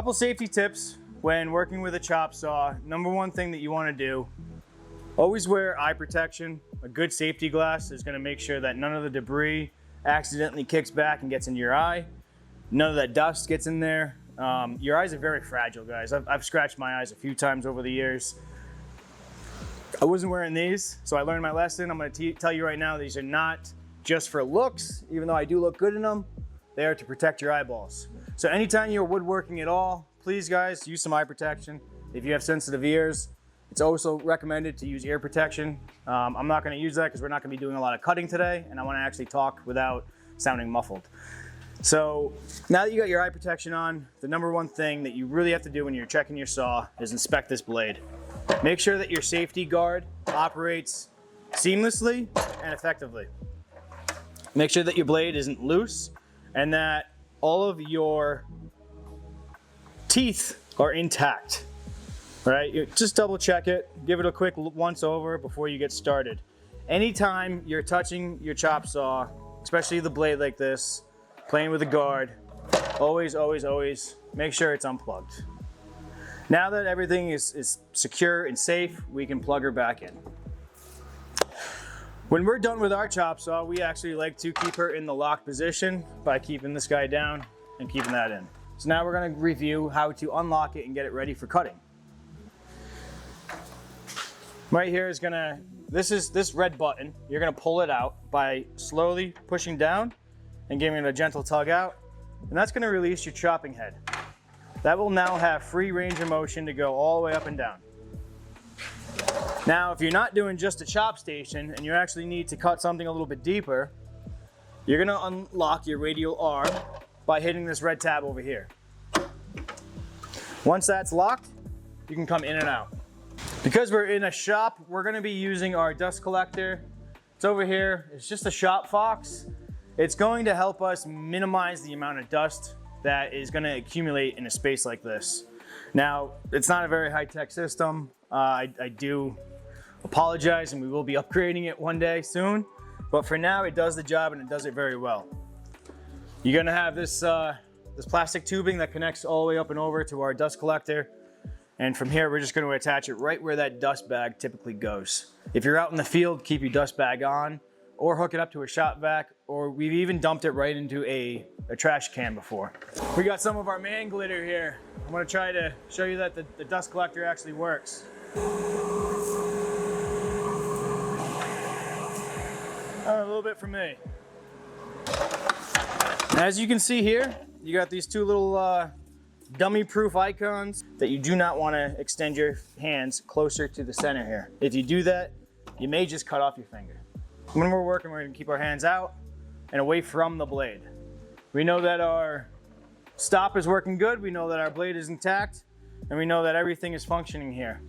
Couple safety tips when working with a chop saw. Number one thing that you want to do, always wear eye protection. A good safety glass is going to make sure that none of the debris accidentally kicks back and gets into your eye. None of that dust gets in there. Your eyes are very fragile, guys. I've scratched my eyes a few times over the years. I wasn't wearing these, so I learned my lesson. I'm going to tell you right now, these are not just for looks, even though I do look good in them. They are to protect your eyeballs. So anytime you're woodworking at all, please guys, use some eye protection. If you have sensitive ears, it's also recommended to use ear protection. I'm not going to use that because we're not going to be doing a lot of cutting today, and I want to actually talk without sounding muffled. So now that you got your eye protection on, the number one thing that you really have to do when you're checking your saw is inspect this blade. Make sure that your safety guard operates seamlessly and effectively. Make sure that your blade isn't loose and that all of your teeth are intact. Right? You just double check it, give it a quick once over before you get started. Anytime you're touching your chop saw, especially the blade like this, playing with the guard, always, always, always make sure it's unplugged. Now that everything is secure and safe, we can plug her back in. When we're done with our chop saw, we actually like to keep her in the locked position by keeping this guy down and keeping that in. So now we're going to review how to unlock it and get it ready for cutting. Right here is this red button, you're gonna pull it out by slowly pushing down and giving it a gentle tug out, and that's gonna release your chopping head. That will now have free range of motion to go all the way up and down. Now, if you're not doing just a chop station and you actually need to cut something a little bit deeper, you're gonna unlock your radial arm by hitting this red tab over here. Once that's locked, you can come in and out. Because we're in a shop, we're going to be using our dust collector. It's over here. It's just a shop fox. It's going to help us minimize the amount of dust that is going to accumulate in a space like this. Now, it's not a very high-tech system. I do apologize, and we will be upgrading it one day soon. But for now, it does the job, and it does it very well. You're going to have this plastic tubing that connects all the way up and over to our dust collector. And from here, we're just going to attach it right where that dust bag typically goes. If you're out in the field, keep your dust bag on, or hook it up to a shop vac, or we've even dumped it right into a trash can before. We got some of our man glitter here. I'm going to try to show you that the dust collector actually works. A little bit for me. As you can see here, you got these two little dummy-proof icons that you do not want to extend your hands closer to the center here. If you do that, you may just cut off your finger. When we're working, we're going to keep our hands out and away from the blade. We know that our stop is working good, we know that our blade is intact, and we know that everything is functioning here.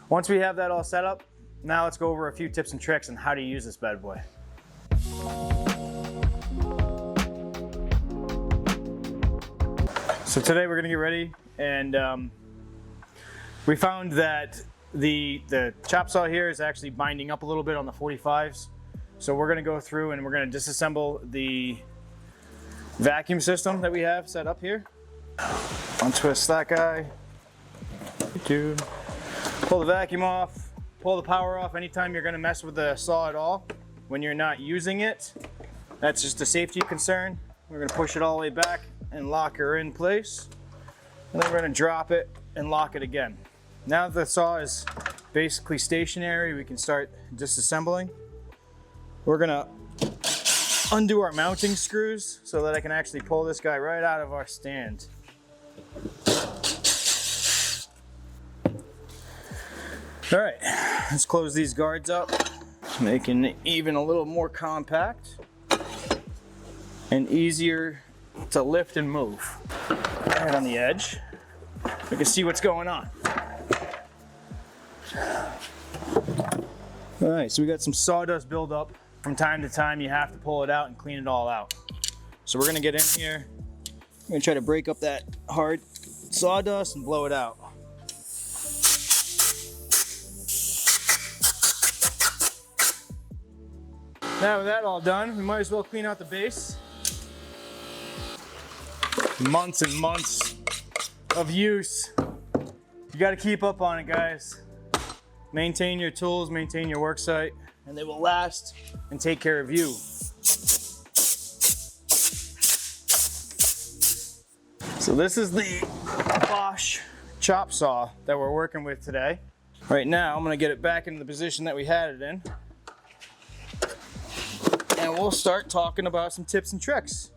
Once we have that all set up, now let's go over a few tips and tricks on how to use this bad boy. So today we're gonna get ready, and we found that the chop saw here is actually binding up a little bit on the 45s. So we're gonna go through and we're gonna disassemble the vacuum system that we have set up here. Untwist that guy. Dude. Pull the vacuum off, pull the power off anytime you're gonna mess with the saw at all. When you're not using it, that's just a safety concern. We're gonna push it all the way back and lock her in place. And then we're gonna drop it and lock it again. Now that the saw is basically stationary, we can start disassembling. We're gonna undo our mounting screws so that I can actually pull this guy right out of our stand. All right, let's close these guards up, making it even a little more compact and easier to lift and move. Right on the edge, we can see what's going on. All right, so we got some sawdust buildup. From time to time, you have to pull it out and clean it all out. So we're gonna get in here. I'm gonna try to break up that hard sawdust and blow it out. Now with that all done, we might as well clean out the base. Months and months of use. You got to keep up on it, guys. Maintain your tools, maintain your work site, and they will last and take care of you. So this is the Bosch chop saw that we're working with today. Right now, I'm gonna get it back into the position that we had it in. And we'll start talking about some tips and tricks.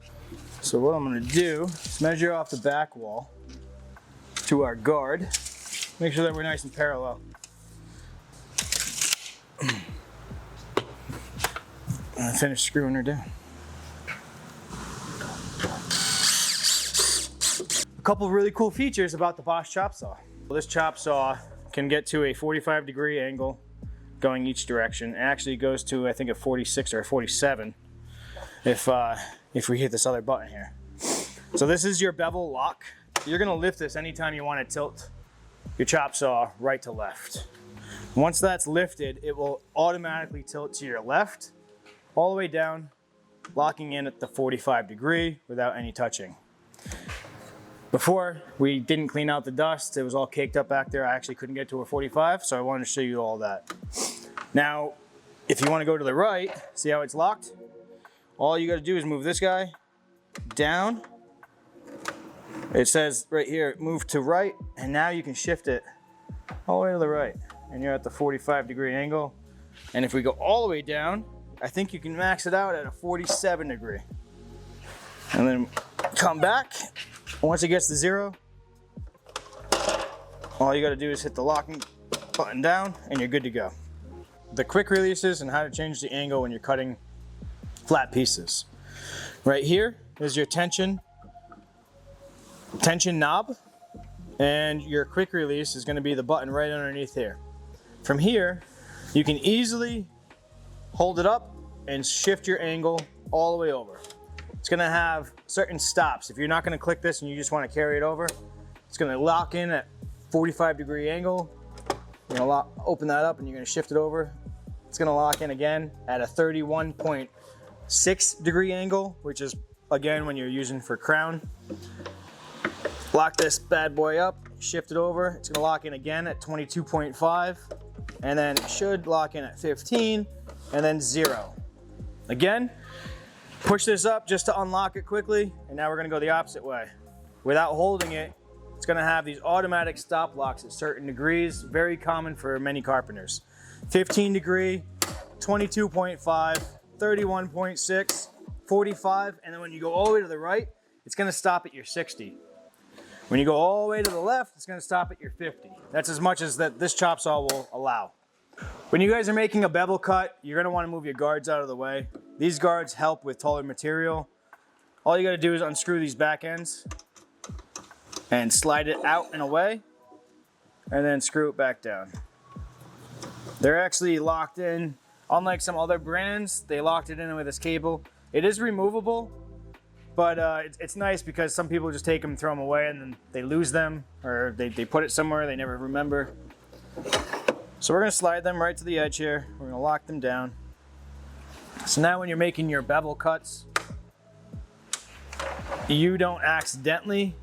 So what I'm gonna do is measure off the back wall to our guard. Make sure that we're nice and parallel. And finish screwing her down. A couple of really cool features about the Bosch chop saw. Well, this chop saw can get to a 45-degree angle going each direction. It actually goes to, I think, a 46 or a 47 if we hit this other button here. So this is your bevel lock. You're gonna lift this anytime you want to tilt your chop saw right to left. Once that's lifted, it will automatically tilt to your left, all the way down, locking in at the 45-degree without any touching. Before, we didn't clean out the dust. It was all caked up back there. I actually couldn't get to a 45, so I wanted to show you all that. Now, if you want to go to the right, see how it's locked? All you got to do is move this guy down. It says right here, move to right, and now you can shift it all the way to the right, and you're at the 45-degree angle. And if we go all the way down, I think you can max it out at a 47-degree. And then come back. Once it gets to 0, all you got to do is hit the locking button down and you're good to go. The quick releases and how to change the angle when you're cutting flat pieces. Right here is your tension knob, and your quick release is going to be the button right underneath here. From here, you can easily hold it up and shift your angle all the way over. It's gonna have certain stops. If you're not gonna click this and you just wanna carry it over, it's gonna lock in at 45-degree angle. You're gonna open that up and you're gonna shift it over. It's gonna lock in again at a 31.6-degree angle, which is, again, when you're using for crown. Lock this bad boy up, shift it over. It's gonna lock in again at 22.5, and then it should lock in at 15, and then 0. Again, push this up just to unlock it quickly, and now we're gonna go the opposite way. Without holding it, it's gonna have these automatic stop locks at certain degrees, very common for many carpenters. 15-degree, 22.5, 31.6, 45, and then when you go all the way to the right, it's gonna stop at your 60. When you go all the way to the left, it's gonna stop at your 50. That's as much as that this chop saw will allow. When you guys are making a bevel cut, you're gonna wanna move your guards out of the way. These guards help with taller material. All you gotta do is unscrew these back ends and slide it out and away, and then screw it back down. They're actually locked in. Unlike some other brands, they locked it in with this cable. It is removable, but it's nice because some people just take them, throw them away, and then they lose them, or they put it somewhere they never remember. So we're gonna slide them right to the edge here. We're gonna lock them down. So now when you're making your bevel cuts, you don't accidentally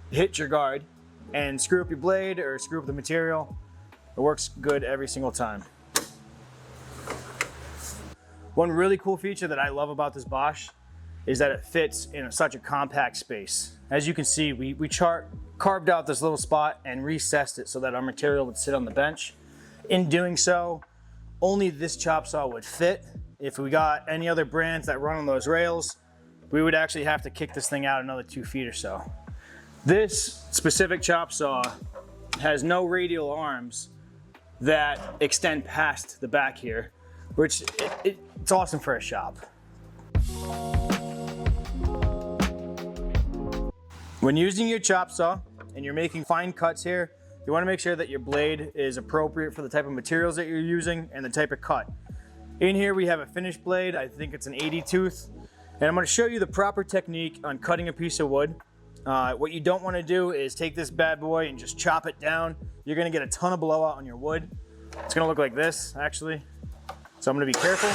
hit your guard and screw up your blade or screw up the material. It works good every single time. One really cool feature that I love about this Bosch is that it fits in such a compact space. As you can see, we carved out this little spot and recessed it so that our material would sit on the bench. In doing so, only this chop saw would fit. If we got any other brands that run on those rails, we would actually have to kick this thing out another 2 feet or so. This specific chop saw has no radial arms that extend past the back here, which it's awesome for a shop. When using your chop saw and you're making fine cuts here, you want to make sure that your blade is appropriate for the type of materials that you're using and the type of cut. In here we have a finished blade. I think it's an 80 tooth. And I'm going to show you the proper technique on cutting a piece of wood. What you don't want to do is take this bad boy and just chop it down. You're going to get a ton of blowout on your wood. It's going to look like this, actually. So I'm going to be careful.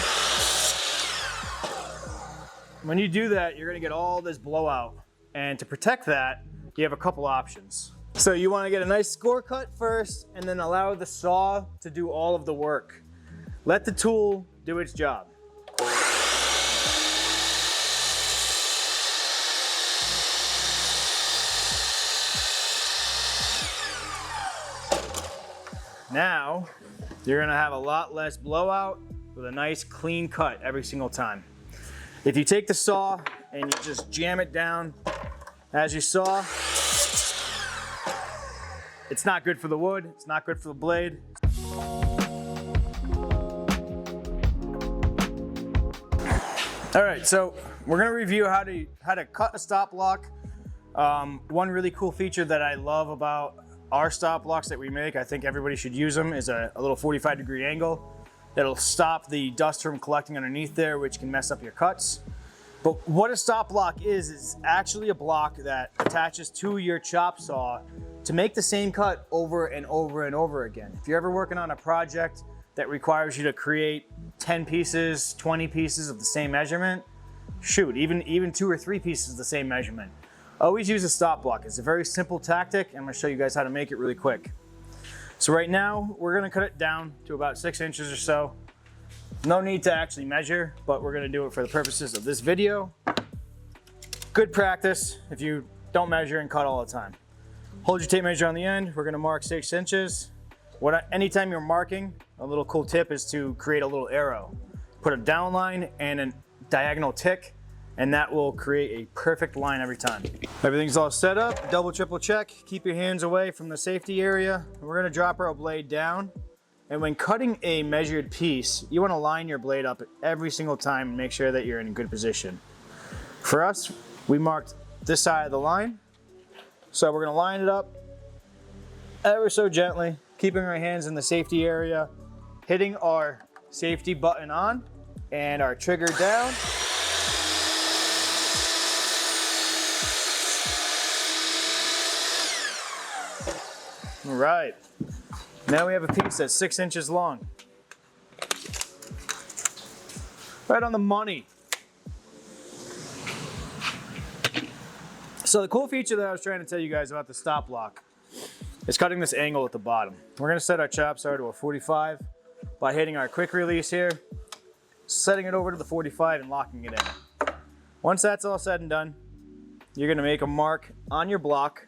When you do that, you're going to get all this blowout. And to protect that, you have a couple options. So you want to get a nice score cut first and then allow the saw to do all of the work. Let the tool do its job. Now, you're gonna have a lot less blowout with a nice clean cut every single time. If you take the saw and you just jam it down as you saw, it's not good for the wood, it's not good for the blade. All right, so we're gonna review how to cut a stop block. One really cool feature that I love about our stop blocks that we make, I think everybody should use them, is a little 45-degree angle that'll stop the dust from collecting underneath there, which can mess up your cuts. But what a stop block is actually a block that attaches to your chop saw to make the same cut over and over and over again. If you're ever working on a project that requires you to create 10 pieces, 20 pieces of the same measurement, shoot, even 2 or 3 pieces of the same measurement, always use a stop block. It's a very simple tactic, and I'm gonna show you guys how to make it really quick. So right now, we're gonna cut it down to about 6 inches or so. No need to actually measure, but we're gonna do it for the purposes of this video. Good practice if you don't measure and cut all the time. Hold your tape measure on the end. We're gonna mark 6 inches. Anytime you're marking, a little cool tip is to create a little arrow. Put a down line and a diagonal tick, and that will create a perfect line every time. Everything's all set up, double, triple check. Keep your hands away from the safety area. We're gonna drop our blade down. And when cutting a measured piece, you wanna line your blade up every single time and make sure that you're in a good position. For us, we marked this side of the line. So we're gonna line it up ever so gently, keeping our hands in the safety area, hitting our safety button on and our trigger down. All right, now we have a piece that's 6 inches long. Right on the money. So the cool feature that I was trying to tell you guys about the stop block is cutting this angle at the bottom. We're gonna set our chop saw to a 45 by hitting our quick release here, setting it over to the 45 and locking it in. Once that's all said and done, you're gonna make a mark on your block,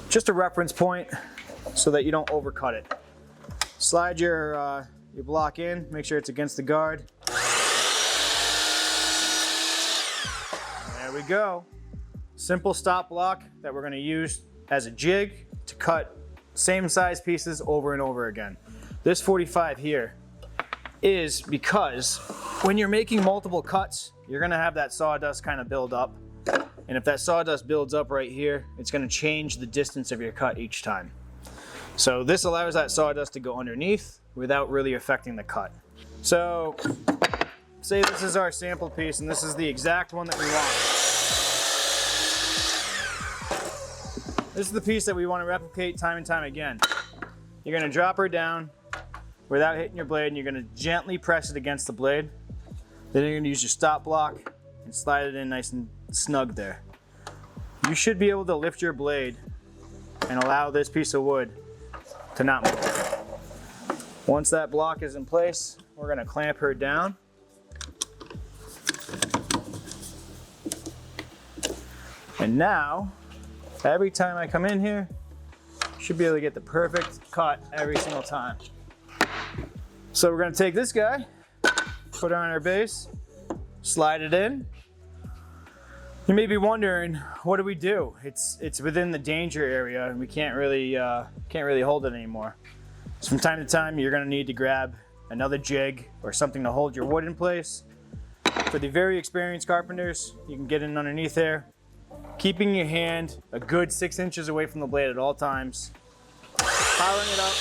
just a reference point so that you don't overcut it. Slide your block in, make sure it's against the guard. There we go. Simple stop block that we're gonna use as a jig to cut same size pieces over and over again. This 45 here is because when you're making multiple cuts, you're gonna have that sawdust kind of build up. And if that sawdust builds up right here, it's gonna change the distance of your cut each time. So this allows that sawdust to go underneath without really affecting the cut. So say this is our sample piece and this is the exact one that we want. This is the piece that we want to replicate time and time again. You're gonna drop her down without hitting your blade and you're gonna gently press it against the blade. Then you're gonna use your stop block and slide it in nice and snug there. You should be able to lift your blade and allow this piece of wood to not move. Once that block is in place, we're gonna clamp her down. And now, every time I come in here, should be able to get the perfect cut every single time. So we're gonna take this guy, put it on our base, slide it in. You may be wondering, what do we do? It's within the danger area and we can't really hold it anymore. So from time to time, you're gonna need to grab another jig or something to hold your wood in place. For the very experienced carpenters, you can get in underneath there, keeping your hand a good 6 inches away from the blade at all times, powering it up.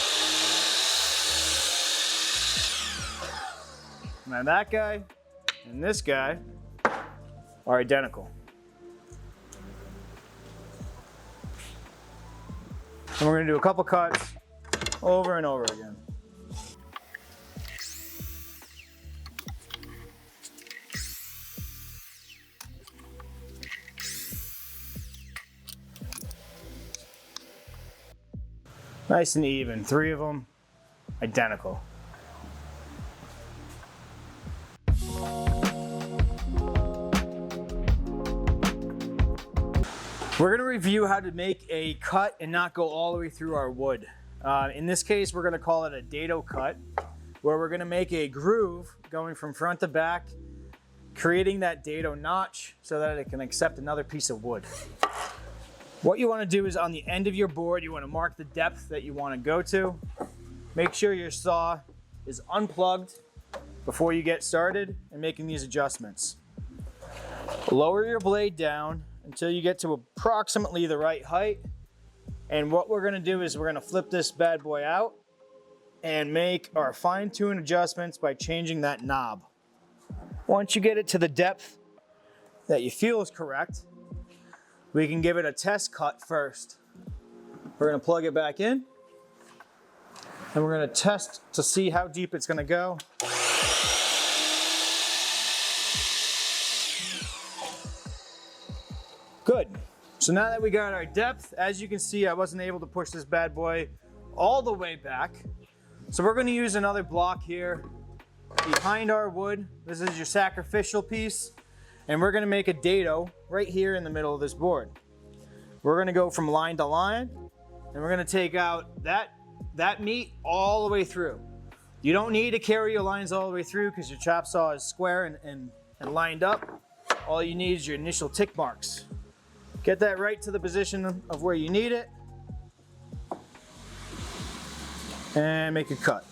Now that guy and this guy are identical. And we're gonna do a couple cuts over and over again. Nice and even, 3 of them identical. We're gonna review how to make a cut and not go all the way through our wood. In this case, we're gonna call it a dado cut, where we're gonna make a groove going from front to back, creating that dado notch so that it can accept another piece of wood. What you wanna do is on the end of your board, you wanna mark the depth that you wanna go to. Make sure your saw is unplugged before you get started in making these adjustments. Lower your blade down until you get to approximately the right height. And what we're gonna do is we're gonna flip this bad boy out and make our fine-tune adjustments by changing that knob. Once you get it to the depth that you feel is correct, we can give it a test cut first. We're gonna plug it back in and we're gonna test to see how deep it's gonna go. Good. So now that we got our depth, as you can see, I wasn't able to push this bad boy all the way back. So we're gonna use another block here behind our wood. This is your sacrificial piece. And we're gonna make a dado right here in the middle of this board. We're gonna go from line to line, and we're gonna take out that meat all the way through. You don't need to carry your lines all the way through because your chop saw is square and lined up. All you need is your initial tick marks. Get that right to the position of where you need it, and make a cut.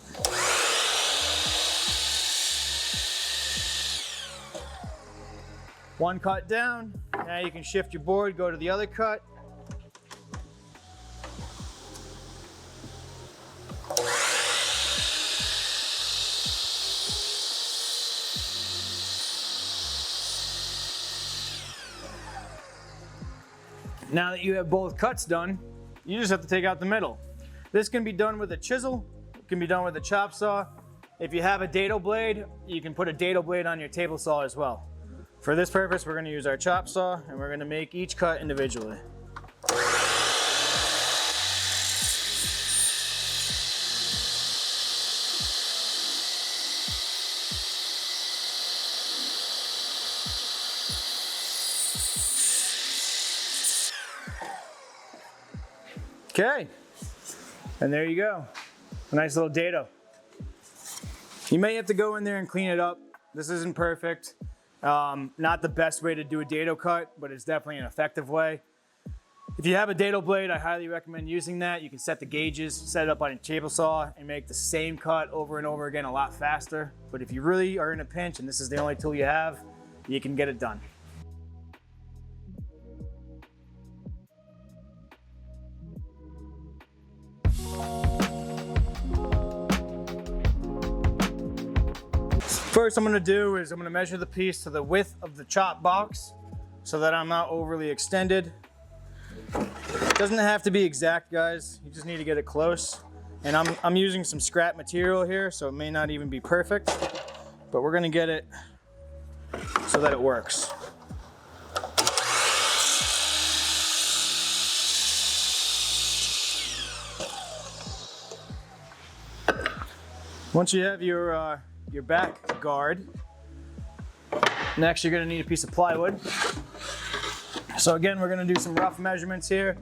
One cut down, now you can shift your board, go to the other cut. Now that you have both cuts done, you just have to take out the middle. This can be done with a chisel, it can be done with a chop saw. If you have a dado blade, you can put a dado blade on your table saw as well. For this purpose, we're gonna use our chop saw and we're gonna make each cut individually. Okay, and there you go. A nice little dado. You may have to go in there and clean it up. This isn't perfect. Not the best way to do a dado cut, but it's definitely an effective way. If you have a dado blade, I highly recommend using that. You can set the gauges, set it up on your table saw, and make the same cut over and over again a lot faster. But if you really are in a pinch and this is the only tool you have, you can get it done. First I'm gonna do is I'm gonna measure the piece to the width of the chop box so that I'm not overly extended. It doesn't have to be exact, guys. You just need to get it close. And I'm using some scrap material here, so it may not even be perfect, but we're gonna get it so that it works. Once you have your back guard, next you're gonna need a piece of plywood. So again, we're gonna do some rough measurements here,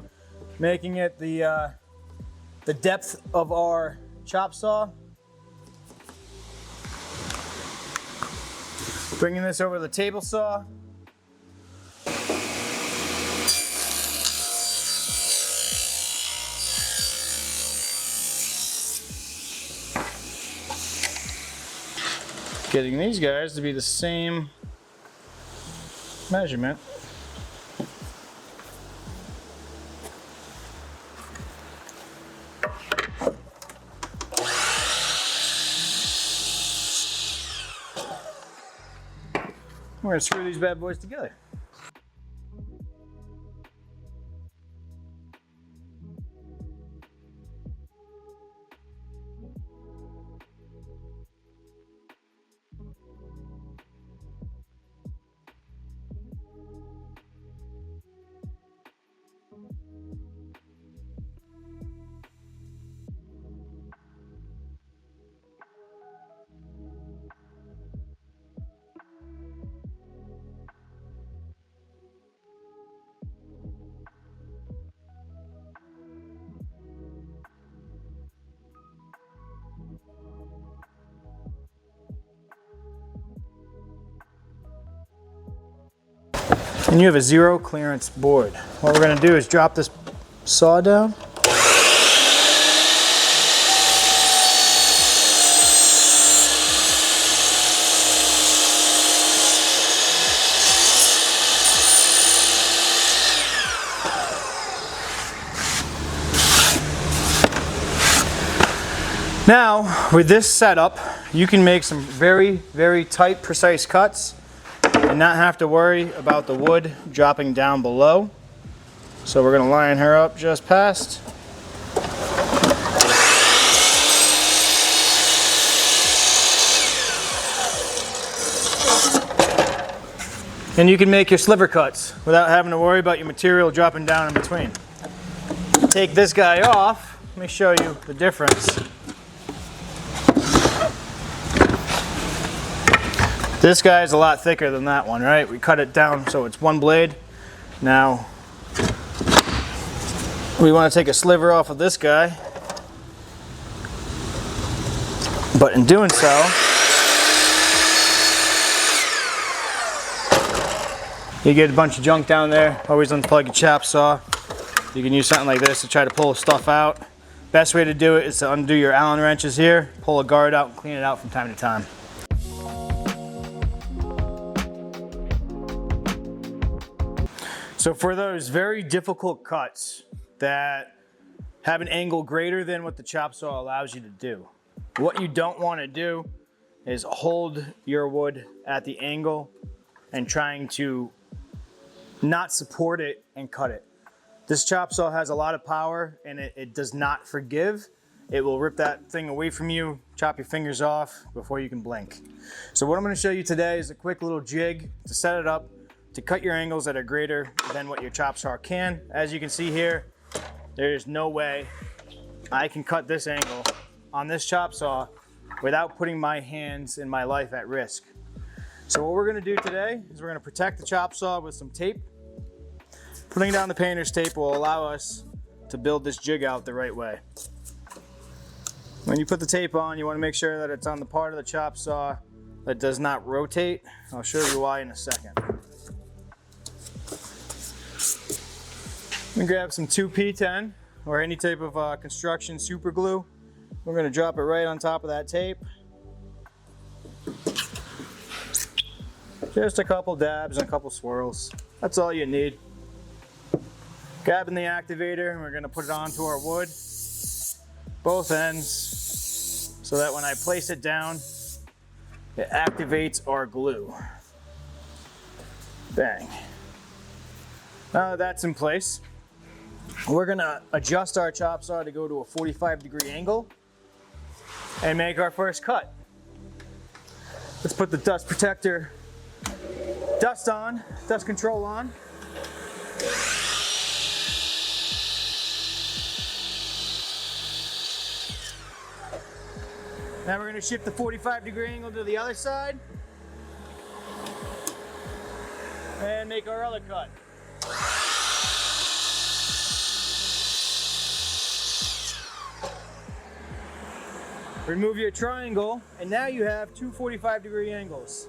making it the depth of our chop saw. Bringing this over the table saw. Getting these guys to be the same measurement. We're gonna screw these bad boys together. and you have a 0 clearance board. What we're gonna do is drop this saw down. Now, with this setup, you can make some very, very tight, precise cuts and not have to worry about the wood dropping down below. So we're gonna line her up just past. And you can make your sliver cuts without having to worry about your material dropping down in between. Take this guy off, let me show you the difference. This guy is a lot thicker than that one, right? We cut it down so it's one blade. Now, we want to take a sliver off of this guy. But in doing so, you get a bunch of junk down there. Always unplug your chop saw. You can use something like this to try to pull stuff out. Best way to do it is to undo your Allen wrenches here, pull a guard out and clean it out from time to time. So for those very difficult cuts that have an angle greater than what the chop saw allows you to do, what you don't want to do is hold your wood at the angle and trying to not support it and cut it. This chop saw has a lot of power and it does not forgive. It will rip that thing away from you, chop your fingers off before you can blink. So what I'm going to show you today is a quick little jig to set it up to cut your angles that are greater than what your chop saw can. As you can see here, there's no way I can cut this angle on this chop saw without putting my hands and my life at risk. So what we're gonna do today is we're gonna protect the chop saw with some tape. Putting down the painter's tape will allow us to build this jig out the right way. When you put the tape on, you wanna make sure that it's on the part of the chop saw that does not rotate. I'll show you why in a second. I'm gonna grab some 2P10 or any type of construction super glue. We're gonna drop it right on top of that tape. Just a couple dabs and a couple swirls. That's all you need. Grabbing the activator, and we're gonna put it onto our wood, both ends, so that when I place it down, it activates our glue. Bang. Now that that's in place, we're gonna adjust our chop saw to go to a 45-degree angle and make our first cut. Let's put the dust protector dust control on. Now we're gonna shift the 45-degree angle to the other side and make our other cut. Remove your triangle, and now you have two 45-degree angles.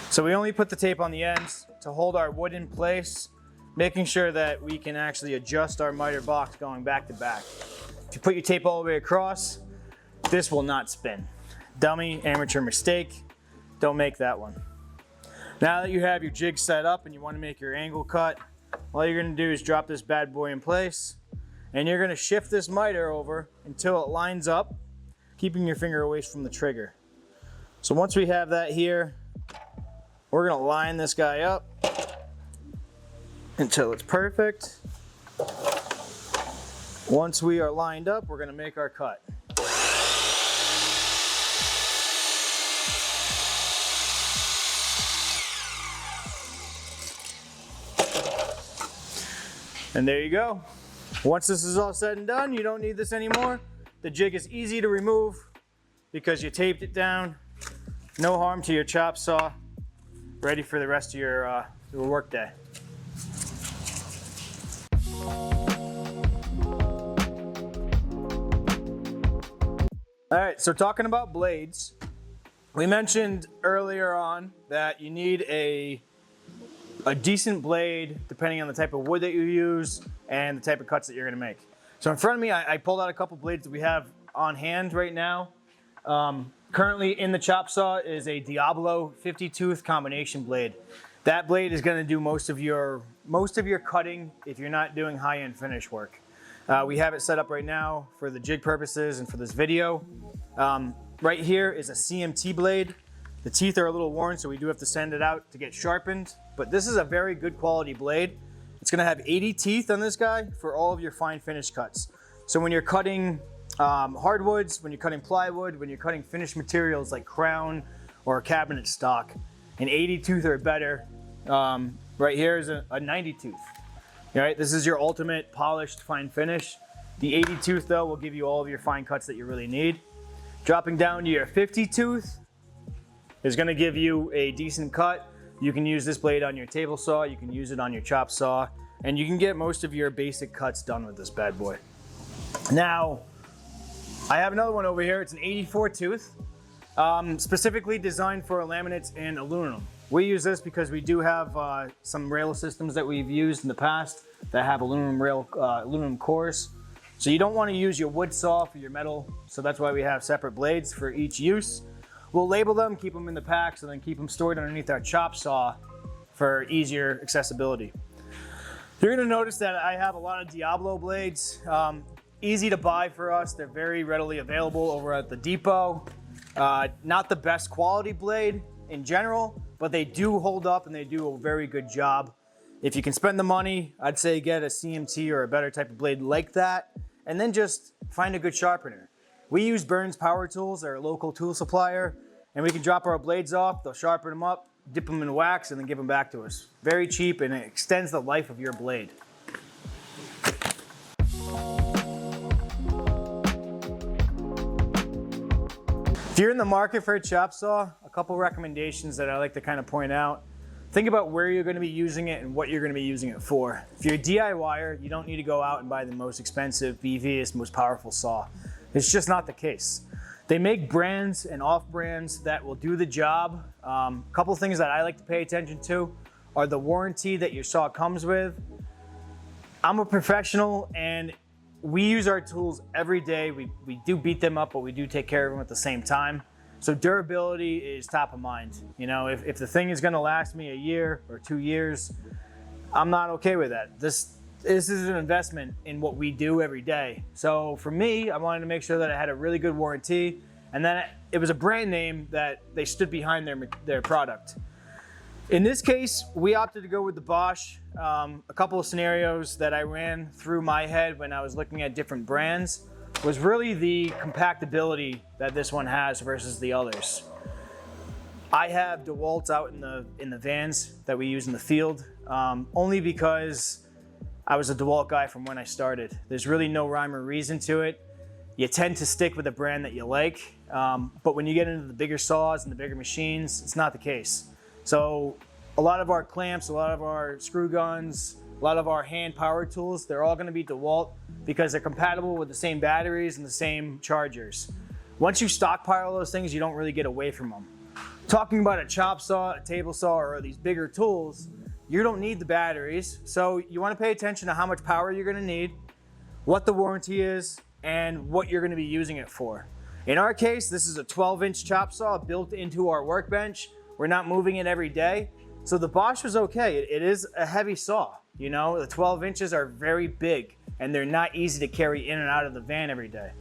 So we only put the tape on the ends to hold our wood in place, making sure that we can actually adjust our miter box going back to back. If you put your tape all the way across, this will not spin. Dummy, amateur mistake. Don't make that one. Now that you have your jig set up and you want to make your angle cut, all you're going to do is drop this bad boy in place, and you're going to shift this miter over until it lines up, keeping your finger away from the trigger. So once we have that here, we're going to line this guy up until it's perfect. Once we are lined up, we're going to make our cut. And there you go. Once this is all said and done, you don't need this anymore. The jig is easy to remove because you taped it down. No harm to your chop saw. Ready for the rest of your work day. All right, so talking about blades, We mentioned earlier on that you need a decent blade depending on the type of wood that you use and the type of cuts that you're gonna make. So in front of me, I pulled out a couple blades that we have on hand right now. Currently in the chop saw is a Diablo 50 tooth combination blade. That blade is gonna do most of your cutting if you're not doing high-end finish work. We have it set up right now for the jig purposes and for this video. Right here is a CMT blade. The teeth are a little worn, so we do have to send it out to get sharpened, but this is a very good quality blade. It's gonna have 80 teeth on this guy for all of your fine finish cuts. So when you're cutting hardwoods, when you're cutting plywood, when you're cutting finished materials like crown or cabinet stock, an 80 tooth or better, right here is a 90 tooth. All right, this is your ultimate polished fine finish. The 80 tooth though will give you all of your fine cuts that you really need. Dropping down to your 50 tooth is gonna give you a decent cut. You can use this blade on your table saw, you can use it on your chop saw, and you can get most of your basic cuts done with this bad boy. Now, I have another one over here. It's an 84 tooth, specifically designed for laminates and aluminum. We use this because we do have some rail systems that we've used in the past that have aluminum cores. So you don't want to use your wood saw for your metal, so that's why we have separate blades for each use. We'll label them, keep them in the packs, and then keep them stored underneath our chop saw for easier accessibility. You're gonna notice that I have a lot of Diablo blades. Easy to buy for us. They're very readily available over at the depot. Not the best quality blade in general, but they do hold up and they do a very good job. If you can spend the money, I'd say get a CMT or a better type of blade like that, and then just find a good sharpener. We use Burns Power Tools, our local tool supplier, and we can drop our blades off, they'll sharpen them up, dip them in wax, and then give them back to us. Very cheap, and it extends the life of your blade. If you're in the market for a chop saw, a couple recommendations that I like to kind of point out. Think about where you're going to be using it and what you're going to be using it for. If you're a DIYer, you don't need to go out and buy the most expensive, beefiest, most powerful saw. It's just not the case. They make brands and off-brands that will do the job. A couple things that I like to pay attention to are the warranty that your saw comes with. I'm a professional and we use our tools every day. We do beat them up, but we do take care of them at the same time. So durability is top of mind. You know, if the thing is gonna last me a year or 2 years, I'm not okay with that. This is an investment in what we do every day. So for me, I wanted to make sure that I had a really good warranty, and then it was a brand name that they stood behind their product. In this case, we opted to go with the Bosch. A couple of scenarios that I ran through my head when I was looking at different brands was really the compactability that this one has versus the others. I have DeWalt's out in the vans that we use in the field, only because I was a DeWalt guy from when I started. There's really no rhyme or reason to it. You tend to stick with a brand that you like, but when you get into the bigger saws and the bigger machines, it's not the case. So a lot of our clamps, a lot of our screw guns, a lot of our hand power tools, they're all gonna be DeWalt because they're compatible with the same batteries and the same chargers. Once you stockpile those things, you don't really get away from them. Talking about a chop saw, a table saw, or these bigger tools, you don't need the batteries. So you wanna pay attention to how much power you're gonna need, what the warranty is, and what you're gonna be using it for. In our case, this is a 12-inch chop saw built into our workbench. We're not moving it every day. So the Bosch was okay. It is a heavy saw. You know, the 12 inches are very big and they're not easy to carry in and out of the van every day.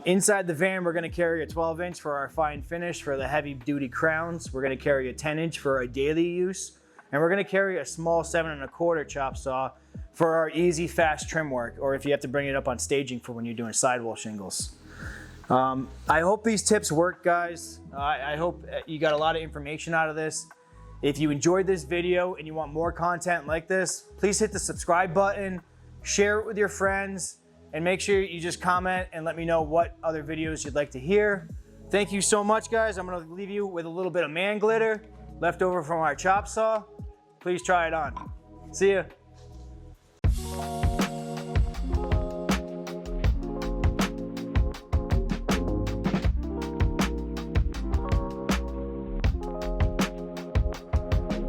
Inside the van, we're gonna carry a 12-inch for our fine finish for the heavy duty crowns. We're gonna carry a 10-inch for our daily use. And we're gonna carry a small 7 1/4 chop saw for our easy, fast trim work, or if you have to bring it up on staging for when you're doing sidewall shingles. I hope these tips work, guys. I hope you got a lot of information out of this. If you enjoyed this video and you want more content like this, please hit the subscribe button, share it with your friends, and make sure you just comment and let me know what other videos you'd like to hear. Thank you so much, guys. I'm gonna leave you with a little bit of man glitter left over from our chop saw. Please try it on. See ya.